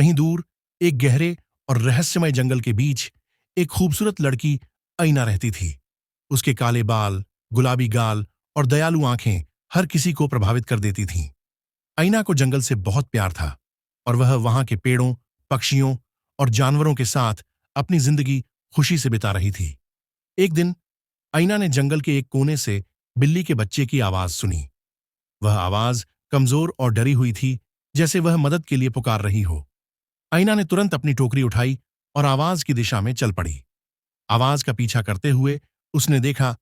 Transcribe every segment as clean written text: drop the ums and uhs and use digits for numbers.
कहीं दूर एक गहरे और रहस्यमय जंगल के बीच एक खूबसूरत लड़की ऐना रहती थी। उसके काले बाल, गुलाबी गाल और दयालु आंखें हर किसी को प्रभावित कर देती थीं। ऐना को जंगल से बहुत प्यार था और वह वहां के पेड़ों, पक्षियों और जानवरों के साथ अपनी जिंदगी खुशी से बिता रही थी। एक दिन ऐना ने जंगल के एक कोने से बिल्ली के बच्चे की आवाज सुनी। वह आवाज कमजोर और डरी हुई थी, जैसे वह मदद के लिए पुकार रही हो। ऐना ने तुरंत अपनी टोकरी उठाई और आवाज की दिशा में चल पड़ी। आवाज का पीछा करते हुए उसने देखा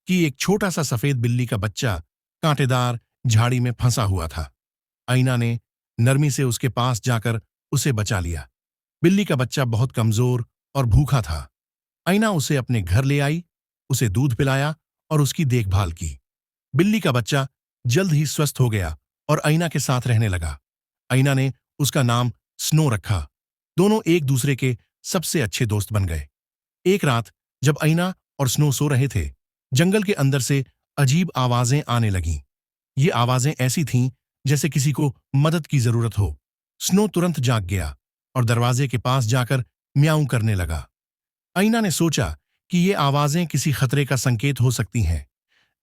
कि एक छोटा सा सफेद बिल्ली का बच्चा कांटेदार झाड़ी में फंसा हुआ था। ऐना ने नरमी से उसके पास जाकर उसे बचा लिया। बिल्ली का बच्चा बहुत कमजोर और भूखा था। ऐना उसे अपने घर ले आई, उसे दूध पिलाया और उसकी देखभाल की। बिल्ली का बच्चा जल्द ही स्वस्थ हो गया और ऐना के साथ रहने लगा। ऐना ने उसका नाम स्नो रखा। दोनों एक दूसरे के सबसे अच्छे दोस्त बन गए। एक रात जब ऐना और स्नो सो रहे थे, जंगल के अंदर से अजीब आवाजें आने लगीं। ये आवाजें ऐसी थीं जैसे किसी को मदद की जरूरत हो। स्नो तुरंत जाग गया और दरवाजे के पास जाकर म्याऊं करने लगा। ऐना ने सोचा कि ये आवाजें किसी खतरे का संकेत हो सकती हैं,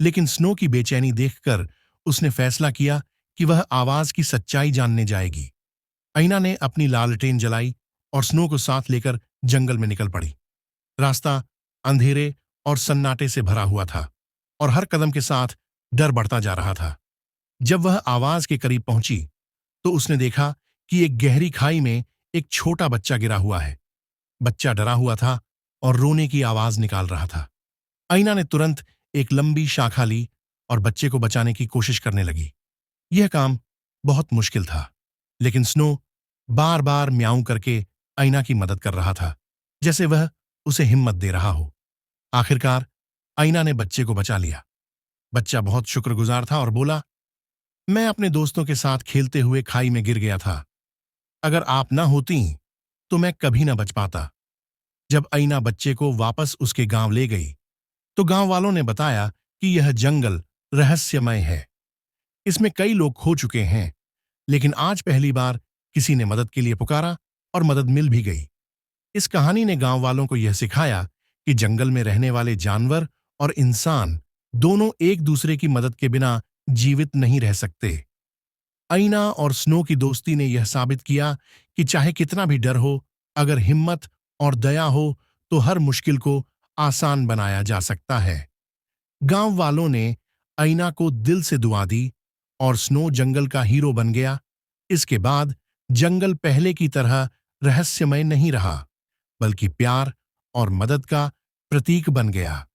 लेकिन स्नो की बेचैनी देखकर उसने फैसला किया कि वह आवाज की सच्चाई जानने जाएगी। ऐना ने अपनी लालटेन जलाई और स्नो को साथ लेकर जंगल में निकल पड़ी। रास्ता अंधेरे और सन्नाटे से भरा हुआ था और हर कदम के साथ डर बढ़ता जा रहा था। जब वह आवाज के करीब पहुंची तो उसने देखा कि एक गहरी खाई में एक छोटा बच्चा गिरा हुआ है। बच्चा डरा हुआ था और रोने की आवाज निकाल रहा था। ऐना ने तुरंत एक लंबी शाखा ली और बच्चे को बचाने की कोशिश करने लगी। यह काम बहुत मुश्किल था, लेकिन स्नो बार बार म्याऊं करके ऐना की मदद कर रहा था, जैसे वह उसे हिम्मत दे रहा हो। आखिरकार ऐना ने बच्चे को बचा लिया। बच्चा बहुत शुक्रगुजार था और बोला, मैं अपने दोस्तों के साथ खेलते हुए खाई में गिर गया था। अगर आप ना होती तो मैं कभी ना बच पाता। जब ऐना बच्चे को वापस उसके गांव ले गई तो गांव वालों ने बताया कि यह जंगल रहस्यमय है। इसमें कई लोग खो चुके हैं, लेकिन आज पहली बार किसी ने मदद के लिए पुकारा और मदद मिल भी गई। इस कहानी ने गांव वालों को यह सिखाया कि जंगल में रहने वाले जानवर और इंसान दोनों एक दूसरे की मदद के बिना जीवित नहीं रह सकते। ऐना और स्नो की दोस्ती ने यह साबित किया कि चाहे कितना भी डर हो, अगर हिम्मत और दया हो तो हर मुश्किल को आसान बनाया जा सकता है। गांव वालों ने ऐना को दिल से दुआ दी और स्नो जंगल का हीरो बन गया। इसके बाद जंगल पहले की तरह रहस्यमय नहीं रहा, बल्कि प्यार और मदद का प्रतीक बन गया।